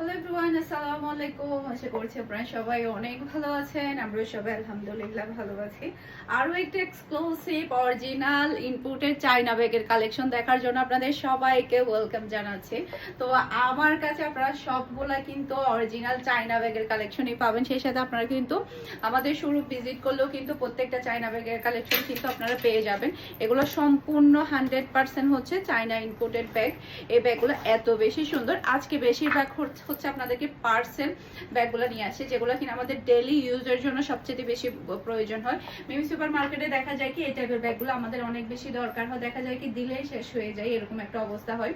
Hello everyone, আসসালামু আলাইকুম। আশা করছি আপনারা সবাই অনেক ভালো আছেন। আমরা সবাই আলহামদুলিল্লাহ ভালো আছি। আরও একটা এক্সক্লুসিভ অরিজিনাল ইনপুটের চায়না ব্যাগের কালেকশন দেখার জন্য আপনাদের সবাইকে ওয়েলকাম জানাচ্ছি। তো আমার কাছে আপনারা সবগুলা কিন্তু অরিজিনাল চায়না ব্যাগের কালেকশনই পাবেন। সেই সাথে আপনারা কিন্তু আমাদের শুরু ভিজিট করলেও কিন্তু প্রত্যেকটা চায়না ব্যাগের কালেকশন কিন্তু আপনারা পেয়ে যাবেন। এগুলো সম্পূর্ণ 100% হচ্ছে চায়না ইনপুটেড ব্যাগ। এই ব্যাগগুলো এত বেশি সুন্দর। আজকে বেশিরভাগ হচ্ছে আপনাদেরকে পার্সেল ব্যাগগুলো নিয়ে আসে, যেগুলো কিনা আমাদের ডেইলি ইউজের জন্য সবচেয়ে বেশি প্রয়োজন হয়। মিমি সুপার মার্কেটে দেখা যায় কি এই টাইপের ব্যাগগুলো আমাদের অনেক বেশি দরকার হয়, দেখা যায় কি দিলেই শেষ হয়ে যায়, এরকম একটা অবস্থা হয়।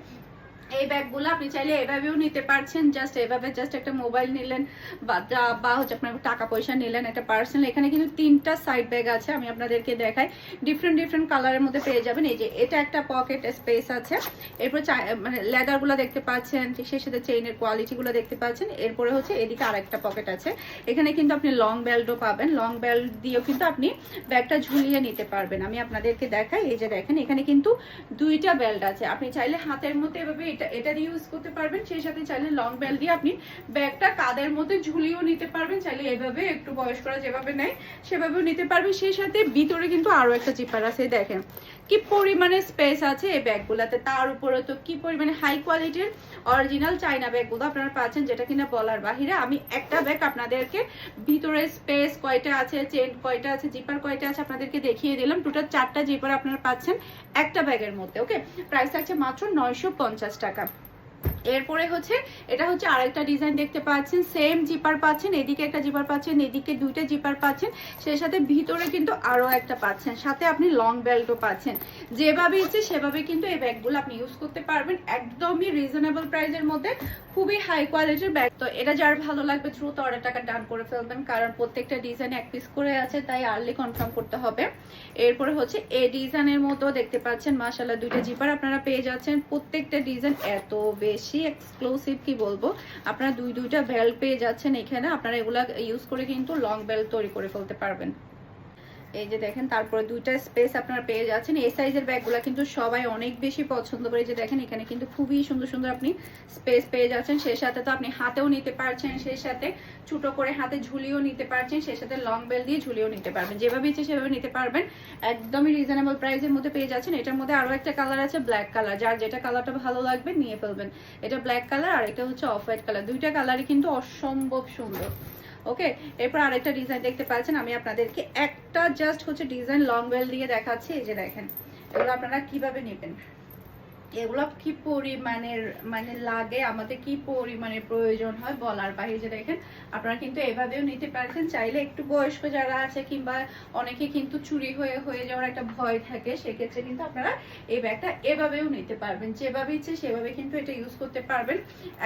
এই ব্যাগগুলো আপনি চাইলে এভাবেও নিতে পারছেন, জাস্ট এভাবে জাস্ট একটা মোবাইল নিলেন বা হচ্ছে আপনার টাকা পয়সা নিলেন, একটা পার্সেল। এখানে কিন্তু 3টা সাইড ব্যাগ আছে, আমি আপনাদেরকে দেখাই। ডিফারেন্ট কালারের মধ্যে পেয়ে যাবেন। এই যে এটা একটা পকেট স্পেস আছে, এরপর মানে লেদারগুলো দেখতে পাচ্ছেন, সেই সাথে চেইনের কোয়ালিটিগুলো দেখতে পাচ্ছেন। এরপরে হচ্ছে এদিকে আরেকটা পকেট আছে, এখানে কিন্তু আপনি লং বেল্টও পাবেন। লং বেল্ট দিয়েও কিন্তু আপনি ব্যাগটা ঝুলিয়ে নিতে পারবেন। আমি আপনাদেরকে দেখাই। এই যে দেখেন এখানে কিন্তু 2টা বেল্ট আছে, আপনি চাইলে হাতের মধ্যে এভাবে এটা দিয়ে ইউজ করতে পারবেন। সেই সাথে চাইলে লং বেল্ট দিয়ে আপনি ব্যাগটা কাঁধের মধ্যে ঝুলিয়েও নিতে পারবেন। চাইলে এভাবে একটু বয়স্করা যেভাবে নেয় সেভাবেও নিতে পারবেন। সেই সাথে ভিতরে কিন্তু আরো একটা জিপার আছে, দেখেন কি পরিমাণে স্পেস আছে এই ব্যাগগুলোতে। তার উপরে তো কি পরিমাণে হাই কোয়ালিটির অরিজিনাল চাইনা ব্যাগগুলো আপনারা পাচ্ছেন, যেটা কিনা বলার বাহিরে। আমি একটা ব্যাগ আপনাদেরকে ভিতরে স্পেস কয়টা আছে, চেন কয়টা আছে, জিপার কয়টা আছে আপনাদেরকে দেখিয়ে দিলাম। টোটাল 4টা জিপার আপনারা পাচ্ছেন একটা ব্যাগের মধ্যে। ওকে, প্রাইস থাকছে মাত্র 950 টাকা। এরপরে হচ্ছে এটা হচ্ছে আরেকটা ডিজাইন দেখতে পাচ্ছেন, সেম জিপার পাচ্ছেন, এদিকে একটা জিপার পাচ্ছেন, এদিকে 2টা জিপার পাচ্ছেন, সেই সাথে ভিতরে কিন্তু আরো একটা পাচ্ছেন, সাথে আপনি লং বেল্টও পাচ্ছেন। যেভাবে ইচ্ছে সেভাবে কিন্তু এই ব্যাগগুলো আপনি ইউজ করতে পারবেন, একদমই রিজনেবল প্রাইসের মধ্যে, খুবই হাই কোয়ালিটির ব্যাগ। তো এটা যার ভালো লাগবে দ্রুত অর্ডার টাকা ডান করে ফেলবেন, কারণ প্রত্যেকটা ডিজাইন এক পিস করে আছে, তাই আর্লি কনফার্ম করতে হবে। এরপরে হচ্ছে এই ডিজাইনের মতো দেখতে পাচ্ছেন, মাশাআল্লাহ 2টা জিপার আপনারা পেয়ে যাচ্ছেন। প্রত্যেকটা ডিজাইন এত বেশি এক্সক্লুসিভ, কি বলবো। আপনারা দুইটা বেল্ট পেয়ে যাচ্ছেন এখানে, আপনারা এগুলা ইউজ করে কিন্তু লং বেল্ট তৈরি করে ফেলতে পারবেন। এই যে দেখেন, তারপরে 2টা স্পেস আপনারা পেয়ে যাচ্ছেন। এই সাইজের ব্যাগগুলো কিন্তু সবাই অনেক বেশি পছন্দ করে। যে দেখেন এখানে কিন্তু খুবই সুন্দর সুন্দর আপনি স্পেস পেয়ে যাচ্ছেন। সেই সাথে তো আপনি হাতেও নিতে পারছেন, সেই সাথে ছোট করে হাতে ঝুলিয়েও নিতে পারছেন, সেই সাথে লং বেল দিয়ে ঝুলিয়েও নিতে পারবেন। যেভাবে ইচ্ছে সেভাবে নিতে পারবেন, একদমই রিজনেবল প্রাইসের মধ্যে পেয়ে যাচ্ছেন। এটার মধ্যে আরো একটা কালার আছে, ব্ল্যাক কালার, যার যেটা কালারটা ভালো লাগবে নিয়ে ফেলবেন। এটা ব্ল্যাক কালার আর এটা হচ্ছে অফ হোয়াইট কালার, 2টা কালারই কিন্তু অসম্ভব সুন্দর। ওকে, এরপর আরেকটা ডিজাইন দেখতে পাচ্ছেন, আমি আপনাদেরকে একটা জাস্ট হচ্ছে ডিজাইন লং বেল দিয়ে দেখাচ্ছি। এই যে দেখেন এগুলো আপনারা কিভাবে নেবেন, এগুলো কি পরিমাণের মানে লাগে, আমাদের কি পরিমাণের প্রয়োজন হয় বলার বাইরে। যে দেখেন আপনারা কিন্তু এভাবেও নিতে পারছেন, চাইলে একটু বয়স্ক যারা আছে কিংবা অনেকে কিন্তু চুরি হয়ে যাওয়ার একটা ভয় থাকে, সেক্ষেত্রে কিন্তু আপনারা এই ব্যাগটা এভাবেও নিতে পারবেন। যেভাবে ইচ্ছে সেভাবে কিন্তু এটা ইউজ করতে পারবেন।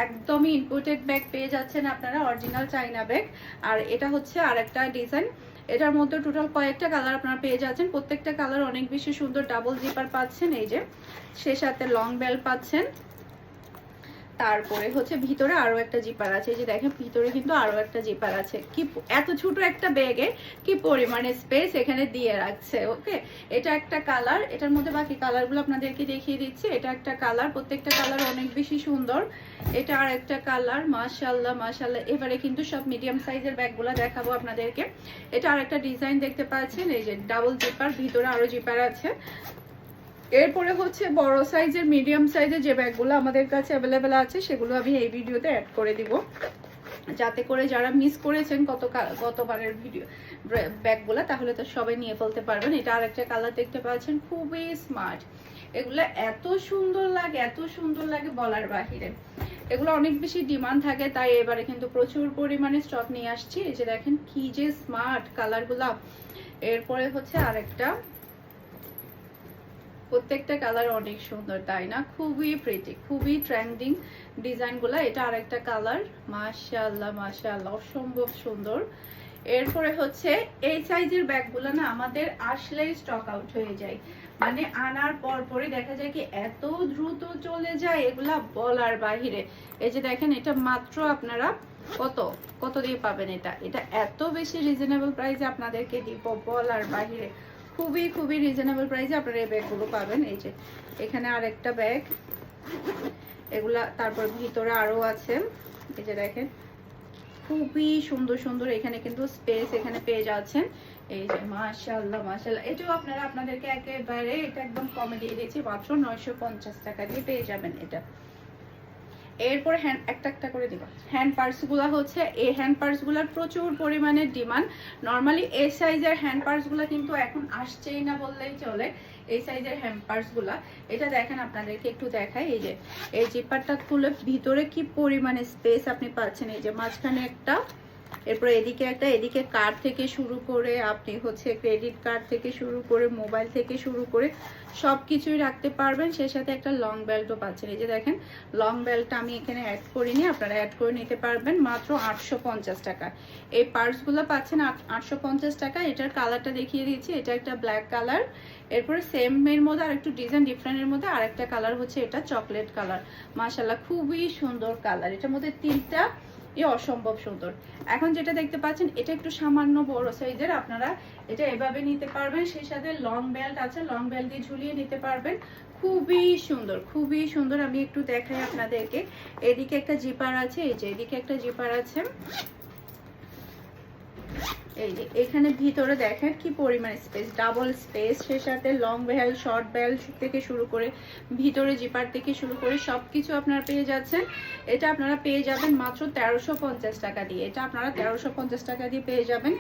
একদমই ইম্পোর্টেড ব্যাগ পেয়ে যাচ্ছেন আপনারা, অরিজিনাল চাইনা ব্যাগ। আর এটা হচ্ছে আরেকটা ডিজাইন, এটার মধ্যে টোটাল কয়েকটা কালার আপনারা পেয়ে যাচ্ছেন। প্রত্যেকটা কালার অনেক বেশি সুন্দর, ডাবল জিপার পাচ্ছেন, এই যে সে সাথে লং বেল পাচ্ছেন। তারপরে হচ্ছে ভিতরে আরো একটা জিপার আছে, এই যে দেখেন ভিতরে কিন্তু আরো একটা জিপার আছে। কি এত ছোট একটা ব্যাগে কি পরিমাণে স্পেস এখানে দিয়ে রাখছে। ওকে, এটা একটা কালার, এটার মধ্যে বাকি কালারগুলো আপনাদেরকে দেখিয়ে দিচ্ছি। এটা একটা কালার, প্রত্যেকটা কালার অনেক বেশি সুন্দর। এটা আর একটা কালার, মাশাআল্লাহ মাশাআল্লাহ। এবারে কিন্তু সব মিডিয়াম সাইজের ব্যাগগুলো দেখাবো আপনাদেরকে। এটা আর একটা ডিজাইন দেখতে পাচ্ছেন, এই যে ডাবল জিপার, ভিতরে আরো জিপার আছে। এরপরে হচ্ছে বড় সাইজের মিডিয়াম সাইজের যে ব্যাগগুলো আমাদের কাছে অ্যাভেলেবেল আছে, সেগুলো আমি এই ভিডিওতে অ্যাড করে দিব, যাতে করে যারা মিস করেছেন গতবারের ভিডিও ব্যাগগুলো, তাহলে তো সবাই নিয়ে ফেলতে পারবেন। এটা আরেকটা কালার দেখতে পাচ্ছেন, খুবই স্মার্ট। এগুলো এত সুন্দর লাগে, এত সুন্দর লাগে বলার বাহিরে। এগুলো অনেক বেশি ডিমান্ড থাকে, তাই এবারে কিন্তু প্রচুর পরিমাণে স্টক নিয়ে আসছি। এই যে দেখেন কি যে স্মার্ট কালারগুলো। এরপরে হচ্ছে আরেকটা, প্রত্যেকটা কালার অনেক সুন্দর, তাই না? খুবই প্রিটি, খুবই ট্রেন্ডিং ডিজাইনগুলো। এটা আরেকটা কালার, মাশাআল্লাহ মাশাআল্লাহ, অসম্ভব সুন্দর। এরপরে হচ্ছে এই সাইজের ব্যাগগুলো না আমাদের আসলেই স্টক আউট হয়ে যায়, মানে আনার পরই দেখা যায় কি এত দ্রুত চলে যায়, এগুলা বলার বাহিরে। এই যে দেখেন এটা মাত্র আপনারা কত দিয়ে পাবেন। এটা এত বেশি রিজনেবল প্রাইসে আপনাদেরকে দিব, বলার বাহিরে। খুবই রিজনেবল প্রাইসে আপনারা এই ব্যাগগুলো পাবেন। এই যে এখানে আরেকটা ব্যাগ, এগুলা। তারপর ভিতরে আরো আছে, এই যে দেখেন খুবই সুন্দর সুন্দর এখানে কিন্তু স্পেস এখানে পেয়ে যাচ্ছেন। এই যে মাশাআল্লাহ মাশাআল্লাহ, এটাও আপনারা আপনাদেরকে একেবারে এটা একদম কমে দিয়ে দিয়েছি, মাত্র 950 টাকা দিয়ে পেয়ে যাবেন এটা। এরপর হ্যান্ড একটা একটা করে দিব। হ্যান্ড পার্সগুলো হচ্ছে, এই হ্যান্ড পার্সগুলোর প্রচুর পরিমাণে ডিমান্ড। নর্মালি এই সাইজের হ্যান্ড পার্সগুলো কিন্তু এখন আসছেই না বললেই চলে, এই সাইজের হ্যান্ড পার্সগুলা। এটা দেখেন আপনাদেরকে একটু দেখাই, এই যে এই জিপারটা খুলে ভিতরে কি পরিমাণে স্পেস আপনি পাচ্ছেন। এই যে মাঝখানে একটা, এরপর এদিকে একটা, এদিকে কার্ড থেকে শুরু করে আপনি হচ্ছে ক্রেডিট কার্ড থেকে শুরু করে মোবাইল থেকে শুরু করে সব কিছুই রাখতে পারবেন। সেই সাথে একটা লং বেল্টও পাচ্ছেন। এই যে দেখেন লং বেল্টটা আমি এখানে অ্যাড করিনি, আপনারা অ্যাড করে নিতে পারবেন মাত্র 850 টাকা। এই পার্সগুলো পাচ্ছেন 850 টাকা। এটার কালারটা দেখিয়ে দিচ্ছি, এটা একটা ব্ল্যাক কালার, এরপরে সেম এর মধ্যে আর একটু ডিজাইন ডিফারেন্টের মধ্যে আরেকটা কালার হচ্ছে এটা চকলেট কালার। মাশাআল্লাহ খুবই সুন্দর কালার, এটার মধ্যে তিনটা অসম্ভব সুন্দর। এখন যেটা দেখতে পাচ্ছেন এটা একটু সামান্য বড় সাইজের, আপনারা এটা এভাবে নিতে পারবেন। সেই সাথে লং বেল্ট আছে, লং বেল্ট দিয়ে ঝুলিয়ে নিতে পারবেন। খুবই সুন্দর খুবই সুন্দর। আমি একটু দেখাই আপনাদেরকে, এদিকে একটা জিপার আছে, এই যে এদিকে একটা জিপার আছে, এই যে এখানে ভিতরে দেখেন কি পরিমাণ স্পেস, ডাবল স্পেস। সেই সাথে লং বেল্ট শর্ট বেল্ট থেকে শুরু করে ভিতরে জিপার থেকে শুরু করে সবকিছু আপনারা পেয়ে যাচ্ছেন। এটা আপনারা পেয়ে যাবেন মাত্র 1350 টাকা দিয়ে, এটা আপনারা 1350 টাকা দিয়ে পেয়ে যাবেন।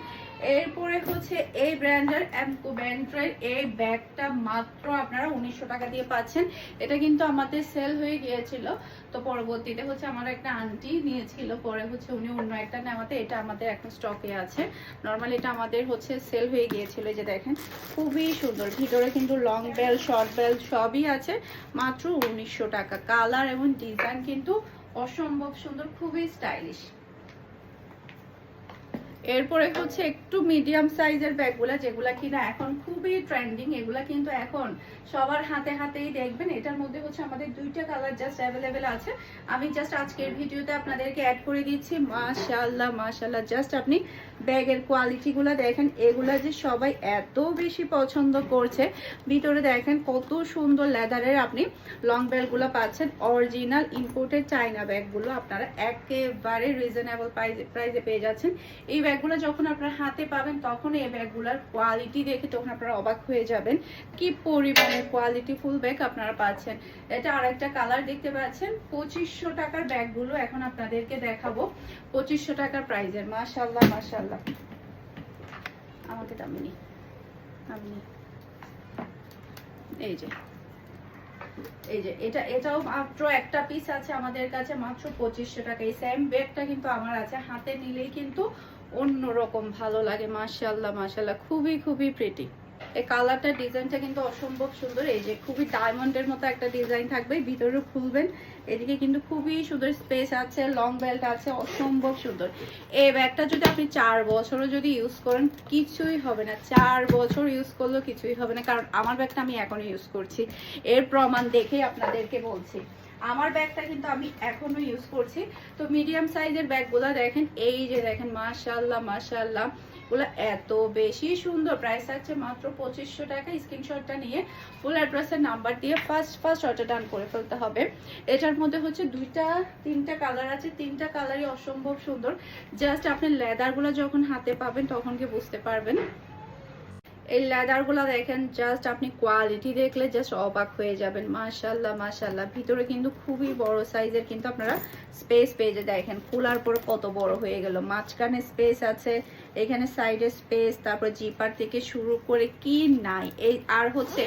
এরপরে হচ্ছে এই ব্র্যান্ডের এমকো ব্র্যান্ডের এই ব্যাগটা মাত্র আপনারা 1900 টাকা দিয়ে পাচ্ছেন। এটা কিন্তু আমাদের সেল হয়ে গিয়েছিল, তো পরবর্তীতে হচ্ছে আমার একটা আন্টি নিয়েছিল, পরে হচ্ছে উনি অন্য একটা নেওয়াতে এটা আমাদের এখন স্টকে আছে। নর্মালি এটা আমাদের হচ্ছে সেল হয়ে গিয়েছিল। যে দেখেন খুবই সুন্দর, ভিতরে কিন্তু লং বেল্ট শর্ট বেল্ট সবই আছে, মাত্র 1900 টাকা। কালার এবং ডিজাইন কিন্তু অসম্ভব সুন্দর, খুবই স্টাইলিশ। এরপরে হচ্ছে একটু মিডিয়াম সাইজের ব্যাগগুলা, যেগুলা কিনা এখন খুবই ট্রেন্ডিং, এগুলা কিন্তু এখন সবার হাতে হাতেই দেখবেন। এটার মধ্যে হচ্ছে আমাদের দুইটা কালার জাস্ট অ্যাভেলেবেল আছে, আমি জাস্ট আজকের ভিডিওতে আপনাদেরকে অ্যাড করে দিচ্ছি। মাশাআল্লাহ মাশাআল্লাহ, জাস্ট আপনি ব্যাগের কোয়ালিটিগুলো দেখেন, এগুলা যে সবাই এত বেশি পছন্দ করছে। ভিতরে দেখেন কত সুন্দর লেদারের আপনি লং ব্যাগগুলো পাচ্ছেন, অরিজিনাল ইম্পোর্টেড চায়না ব্যাগগুলো আপনারা একেবারে রিজনেবল প্রাইসে পেয়ে যাচ্ছেন। এই ব্যাগগুলো যখন আপনারা হাতে পাবেন তখন এই ব্যাগগুলোর কোয়ালিটি দেখে তখন আপনারা অবাক হয়ে যাবেন কি পরিমাণে কোয়ালিটি ফুল ব্যাগ আপনারা পাচ্ছেন। এটা আরেকটা কালার দেখতে পাচ্ছেন। 2500 টাকার ব্যাগগুলো এখন আপনাদেরকে দেখাবো 2500 টাকার প্রাইজের। মাশাআল্লাহ মাশাআল্লাহ, আমাকে দামিনি আমি এই যে এটাও মাত্র একটা পিস আছে আমাদের কাছে, মাত্র 2500 টাকা। এই সেম ব্যাগটা কিন্তু আমার আছে, হাতে নিলেই কিন্তু অন্যরকম ভালো লাগে। মাশাআল্লাহ মাশাআল্লাহ, খুবই খুবই প্রিটি। এই কালারটা ডিজাইনটা কিন্তু অসম্ভব সুন্দর, এই যে খুবই ডায়মন্ডের মতো একটা ডিজাইন থাকবে, ভিতরে খুলবেন এদিকে কিন্তু খুবই সুন্দর স্পেস আছে, লং বেল্ট আছে, অসম্ভব সুন্দর। এই ব্যাগটা যদি আপনি 4 বছরও যদি ইউজ করেন কিছুই হবে না, 4 বছর ইউজ করলেও কিছুই হবে না, কারণ আমার ব্যাগটা আমি এখনো ইউজ করছি, এর প্রমাণ দেখেই আপনাদেরকে বলছি। আমার ব্যাগটা কিন্তু আমি এখনো ইউজ করছি। তো মিডিয়াম সাইজের ব্যাগগুলো দেখেন, এই যে দেখেন মাশাআল্লাহ মাশাআল্লাহ, ওগুলো এত বেশি সুন্দর। প্রাইস আছে মাত্র 2500 টাকা। স্ক্রিনশটটা নিয়ে ফুল অ্যাড্রেসের নাম্বার দিয়ে ফার্স্ট অর্ডার ডান করে ফেলতে হবে। এটার মধ্যে হচ্ছে তিনটা কালার আছে, তিনটা কালারই অসম্ভব সুন্দর। জাস্ট আপনি লেদারগুলো যখন হাতে পাবেন তখন কি বুঝতে পারবেন। এই লেদারগুলো দেখেন, জাস্ট আপনি কোয়ালিটি দেখলে জাস্ট অবাক হয়ে যাবেন। মাশাআল্লাহ মাশাআল্লাহ, ভিতরে কিন্তু খুবই বড় সাইজের কিন্তু আপনারা স্পেস পেয়ে যে দেখেন, খোলার পর কত বড় হয়ে গেল। মাঝখানে স্পেস আছে, এখানে সাইডে স্পেস, তারপর জিপার থেকে শুরু করে কি নাই। এই আর হচ্ছে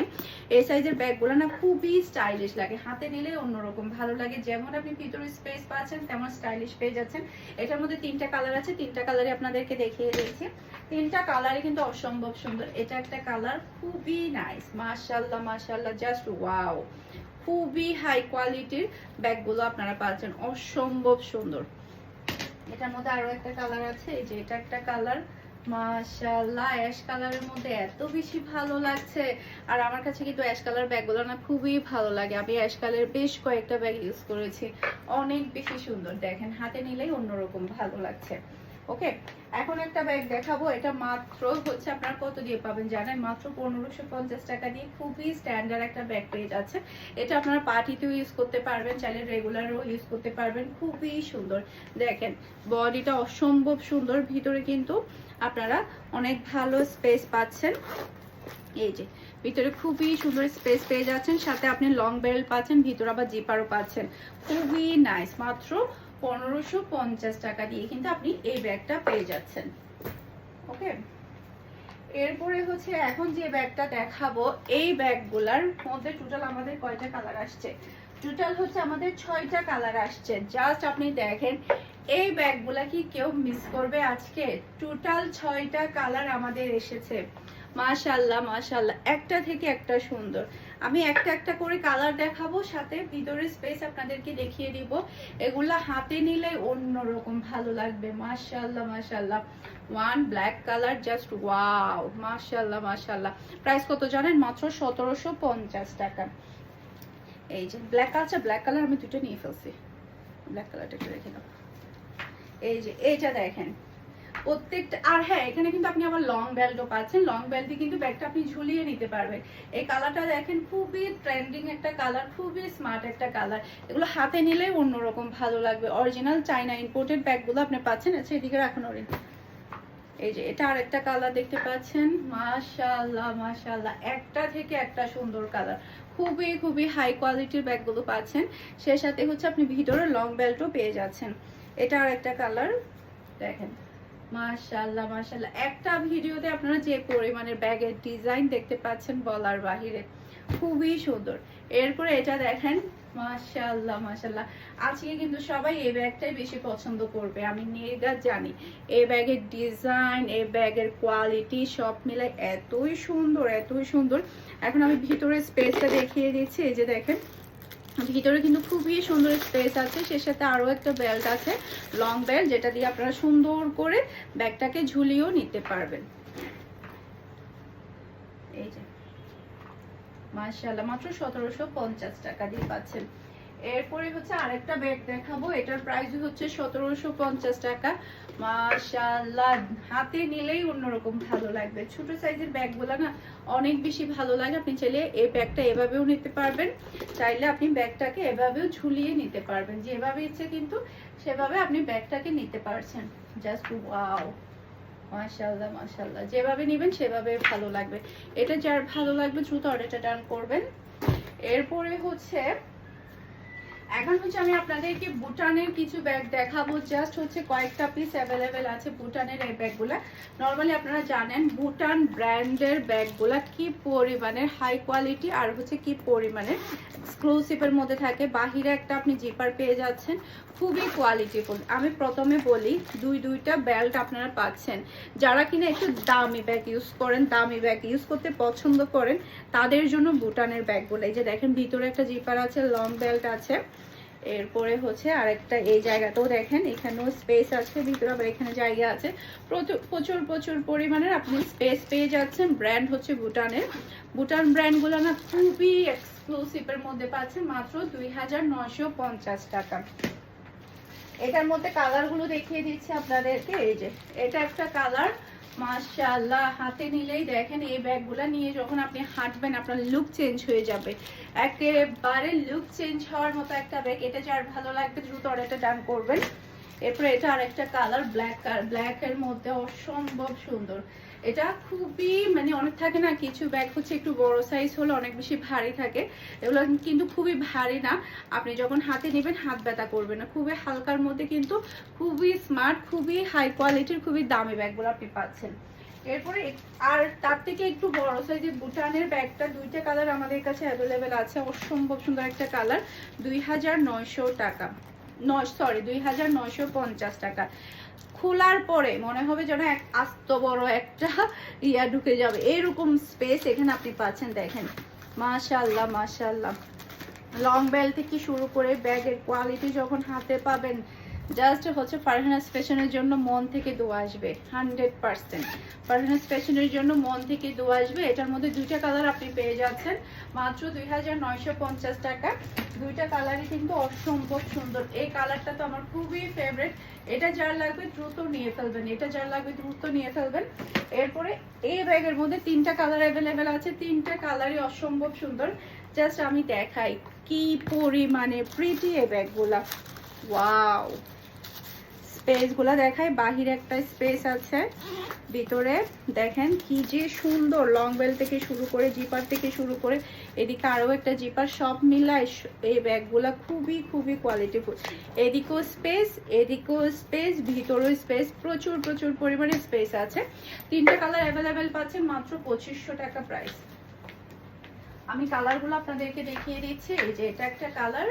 এই সাইজের ব্যাগগুলো না খুবই স্টাইলিশ লাগে, হাতে নিলে অন্যরকম ভালো লাগে। যেমন আপনি ভিতরে স্পেস পাচ্ছেন তেমন স্টাইলিশ পেয়ে যাচ্ছেন। এটার মধ্যে তিনটা কালার আছে, তিনটা কালারই আপনাদেরকে দেখিয়ে দিয়েছি। তিনটা কালারই কিন্তু অসম্ভব সুন্দর। এটা একটা কালার খুবই নাইস, মাশাআল্লাহ মাশাআল্লাহ, জাস্ট ওয়াও, খুবই হাই কোয়ালিটির ব্যাগগুলো আপনারা পাচ্ছেন, অসম্ভব সুন্দর। এটার মধ্যে আরো একটা কালার আছে, এই যে এটা একটা কালার, মাশাআল্লাহ অ্যাশ কালারের মধ্যে এত বেশি ভালো লাগছে। আর আমার কাছে কিন্তু অ্যাশ কালার ব্যাগগুলো না খুবই ভালো লাগে, আমি অ্যাশ কালারের বেশ কয়েকটা ব্যাগ ইউজ করেছি, অনেক বেশি সুন্দর। দেখেন হাতে নিলেই অন্যরকম ভালো লাগছে। ওকে, এখন একটা ব্যাগ দেখাবো। এটা মাত্র হচ্ছে আপনার কত দিয়ে পাবেন জানেন? মাত্র 1550 টাকা দিয়ে খুবই স্ট্যান্ডার্ড একটা ব্যাগ পেয়ে যাচ্ছে। এটা আপনারা পার্টিতেও ইউজ করতে পারবেন, চাইলে রেগুলারও ইউজ করতে পারবেন। খুবই সুন্দর, দেখেন বডিটা অসম্ভব সুন্দর, ভিতরে কিন্তু আপনারা অনেক ভালো স্পেস পাচ্ছেন। এই যে ভিতরে খুবই সুন্দর স্পেস পেয়ে যাচ্ছেন, সাথে আপনি লং বেল্ট পাচ্ছেন, ভিতরে আবার জিপারও পাচ্ছেন। খুবই নাইস, মাত্র 1550 টাকা দিয়ে কিন্তু আপনি এই ব্যাগটা পেয়ে যাচ্ছেন। ওকে, এরপরে হচ্ছে এখন যে ব্যাগটা দেখাবো, এই ব্যাগগুলার মধ্যে টোটাল আমাদের কয়টা কালার আসছে? টোটাল হচ্ছে আমাদের 6টা কালার আসছে। জাস্ট আপনি দেখেন এই ব্যাগগুলা কি কেউ মিস করবে আজকে? টোটাল 6টা কালার আমাদের এসেছে। মাশাআল্লাহ মাশাআল্লাহ, একটা থেকে একটা সুন্দর। আমি একটা একটা করে কালার দেখাবো, সাথে ভিতরের স্পেস আপনাদেরকে দেখিয়ে দিব। এগুলা হাতে নিলে অন্যরকম ভালো লাগবে। মাশাআল্লাহ মাশাআল্লাহ, one black colour, just wow, মাশাআল্লাহ মাশাআল্লাহ। প্রাইস কত জানেন? মাত্র 1750 টাকা। এই যে ব্ল্যাক কালার, ব্ল্যাক কালার আমি দুটো নিয়ে ফেলছি, ব্ল্যাক কালারটা একটু রেখে দাও। এই যে এইটা দেখেন প্রত্যেকটা, আর হ্যাঁ এখানে কিন্তু আপনি আবার লং বেল্টও পাচ্ছেন। লং বেল্টে কিন্তু ব্যাগটা আপনি ঝুলিয়ে নিতে পারবেন। এই কালারটা দেখেন, খুবই ট্রেন্ডিং একটা কালার, খুবই স্মার্ট একটা কালার। এগুলো হাতে নিলেই অন্যরকম ভালো লাগবে। অরিজিনাল চাইনা ইম্পোর্টেড ব্যাগগুলো আপনি পাচ্ছেন। আচ্ছা এদিকে রাখুন ওরে। এই যে এটা আরেকটা কালার দেখতে পাচ্ছেন। মাশাআল্লাহ মাশাআল্লাহ, একটা থেকে একটা সুন্দর কালার। খুবই খুবই হাই কোয়ালিটির ব্যাগগুলো পাচ্ছেন। সেই সাথে হচ্ছে আপনি ভিতরে লং বেল্টও পেয়ে যাচ্ছেন। এটা আরেকটা কালার দেখেন। মাশাআল্লাহ মাশাআল্লাহ, একটা ভিডিওতে আপনারা যে পরিমাণের ব্যাগের ডিজাইন দেখতে পাচ্ছেন বলার বাহিরে, খুবই সুন্দর। এরপরে এটা দেখেন, মাশাআল্লাহ মাশাআল্লাহ, আজকে কিন্তু সবাই এই ব্যাগটাই বেশি পছন্দ করবে, আমি নির্ঘাত জানি। এই ব্যাগের ডিজাইন, এই ব্যাগের কোয়ালিটি সব মিলে এতই সুন্দর, এতই সুন্দর। এখন আমি ভিতরে স্পেসটা দেখিয়ে দিচ্ছি। এই যে দেখেন ভিতরে কিন্তু খুবই সুন্দর স্পেস আছে, সে সাথে আরো একটা বেল্ট আছে, লং বেল্ট, যেটা দিয়ে আপনারা সুন্দর করে ব্যাগটাকে ঝুলিয়েও নিতে পারবেন। এই যে মাশাআল্লাহ, মাত্র 1750 টাকা দিয়ে পাচ্ছেন। এরপরে হচ্ছে আরেকটা ব্যাগ দেখাবো, এটার প্রাইস হচ্ছে 1750 টাকা। মাশাআল্লাহ, হাতে নিলেই অন্যরকম ভালো লাগবে। ছোট সাইজের ব্যাগগুলো না অনেক বেশি ভালো লাগে। আপনি চাইলে এই ব্যাগটা এভাবেও নিতে পারবেন, চাইলে আপনি ব্যাগটাকে এভাবেও ঝুলিয়ে নিতে পারবেন। যেভাবে ইচ্ছে কিন্তু সেভাবে আপনি ব্যাগটাকে নিতে পারছেন। জাস্ট ওয়াও, মাশাআল্লাহ মাশাআল্লাহ, যেভাবে নেবেন সেভাবে ভালো লাগবে। এটা যার ভালো লাগবে দ্রুত অর্ডারটা ডান করবেন। এরপরে হচ্ছে এখন হচ্ছে আমি আপনাদেরকে বুটানের কিছু ব্যাগ দেখাবো। জাস্ট হচ্ছে কয়েকটা পিস অ্যাভেলেবেল আছে বুটানের এই ব্যাগগুলা। নর্মালি আপনারা জানেন বুটান ব্র্যান্ডের ব্যাগগুলা কি পরিমাণের হাই কোয়ালিটি আর হচ্ছে কি পরিমাণের এক্সক্লুসিভের মধ্যে থাকে। বাহিরে একটা আপনি জিপার পেয়ে যাচ্ছেন, খুবই কোয়ালিটিফুল। আমি প্রথমে বলি দুইটা বেল্ট আপনারা পাচ্ছেন। যারা কিনা একটু দামি ব্যাগ ইউজ করেন, দামি ব্যাগ ইউজ করতে পছন্দ করেন, তাদের জন্য বুটানের ব্যাগগুলো। এই যে দেখেন ভিতরে একটা জিপার আছে, লং বেল্ট আছে। এরপরে হচ্ছে আরেকটা এই জায়গাটাও দেখেন, এখানেও স্পেস আছে, ভিতরে আবার এখানে জায়গা আছে। প্রচুর প্রচুর পরিমাণের আপনি স্পেস পেয়ে যাচ্ছেন। ব্র্যান্ড হচ্ছে বুটানের। বুটান ব্র্যান্ডগুলো না খুবই এক্সক্লুসিভের মধ্যে পাচ্ছেন মাত্র 2950 টাকা। এটার মধ্যে কালারগুলো দেখিয়ে দিচ্ছি আপনাদেরকে। এই যে এটা একটা কালার, মাশাআল্লাহ, হাতে নিলেই দেখেন এই ব্যাগগুলা নিয়ে যখন আপনি হাঁটবেন আপনার লুক চেঞ্জ হয়ে যাবে, একেবারে লুক চেঞ্জ হওয়ার মতো একটা ব্যাগ। এটা যার ভালো লাগবে দ্রুত অর্ডারটা ডান করবেন। এরপরে এটা আরেকটা কালার, ব্ল্যাক এর মধ্যে অসম্ভব সুন্দর। এটা খুবই মানে অনেক থাকে না কিছু ব্যাগ হচ্ছে একটু বড় সাইজ হলে অনেক বেশি ভারী থাকে, এগুলো কিন্তু খুবই ভারী না। আপনি যখন হাতে নেবেন হাত ব্যথা করবে না, খুবই হালকার মধ্যে কিন্তু খুবই স্মার্ট, খুবই হাই কোয়ালিটির, খুবই দামি ব্যাগগুলো আপনি পাচ্ছেন। এরপরে আর তার থেকে একটু বড় সাইজের বুটানের ব্যাগটা দুইটা কালার আমাদের কাছে অ্যাভেলেবেল আছে। অসম্ভব সুন্দর একটা কালার, 2900 টাকা, 2950 টাকা। খোলার পরে মনে হবে যেন এক আস্ত বড় একটা ইয়া ঢুকে যাবে, এরকম স্পেস এখানে আপনি পাচ্ছেন। দেখেন মাশাআল্লাহ মাশাআল্লাহ, লং বেল্ট থেকে শুরু করে ব্যাগের কোয়ালিটি যখন হাতে পাবেন জাস্ট হচ্ছে ফারহানাস ফ্যাশনের জন্য মন থেকে দোয়া আসবে 100%। ফারহানাস ফ্যাশনের জন্য মন থেকে দোয়া আসবে। এটার মধ্যে দুইটা কালার আপনি পেয়ে যাচ্ছেন মাত্র 2950 টাকা। দুইটা কালারই কিন্তু অসম্ভব সুন্দর। এই কালারটা তো আমার খুবই ফেভারিট। এটা যার লাগবে দ্রুত নিয়ে ফেলবেন, এটা যার লাগবে দ্রুত নিয়ে ফেলবেন। এরপরে এই ব্যাগের মধ্যে তিনটা কালার অ্যাভেলেবেল আছে, তিনটা কালারই অসম্ভব সুন্দর। জাস্ট আমি দেখাই কি পরিমাণে প্রিটি এই ব্যাগগুলা। ওয়াও, স্পেসগুলা দেখাই। বাহিরে একটা স্পেস আছে, ভিতরে দেখেন কি যে সুন্দর। লং বেল থেকে শুরু করে জিপার থেকে শুরু করে এদিকে আরো একটা জিপার, সব মিলায় এই ব্যাগগুলা খুবই খুবই কোয়ালিটিফুল। এদিকেও স্পেস, এদিকেও স্পেস, ভিতরেও স্পেস, প্রচুর প্রচুর পরিমাণে স্পেস আছে। তিনটা কালার অ্যাভেলেবেল পাচ্ছেন মাত্র 2500 টাকা প্রাইস। আমি কালারগুলো আপনাদেরকে দেখিয়ে দিচ্ছি। এই যে এটা একটা কালার,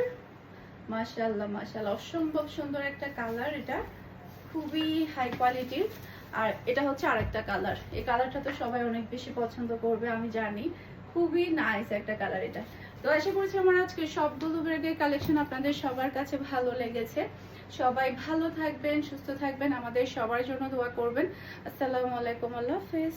মাশাআল্লাহ মাশাআল্লাহ, অসম্ভব সুন্দর একটা কালার। এটা খুবই হাই কোয়ালিটির। আর এটা হচ্ছে আরেকটা কালার। এই কালারটা তো সবাই অনেক বেশি পছন্দ করবে আমি জানি, খুবই নাইস একটা কালার এটা। তো আশা করছি আমার আজকে সবগুলো ব্যাগের কালেকশন আপনাদের সবার কাছে ভালো লেগেছে। সবাই ভালো থাকবেন, সুস্থ থাকবেন, আমাদের সবার জন্য দোয়া করবেন। আসসালামু আলাইকুম, আল্লাহ হাফেজ।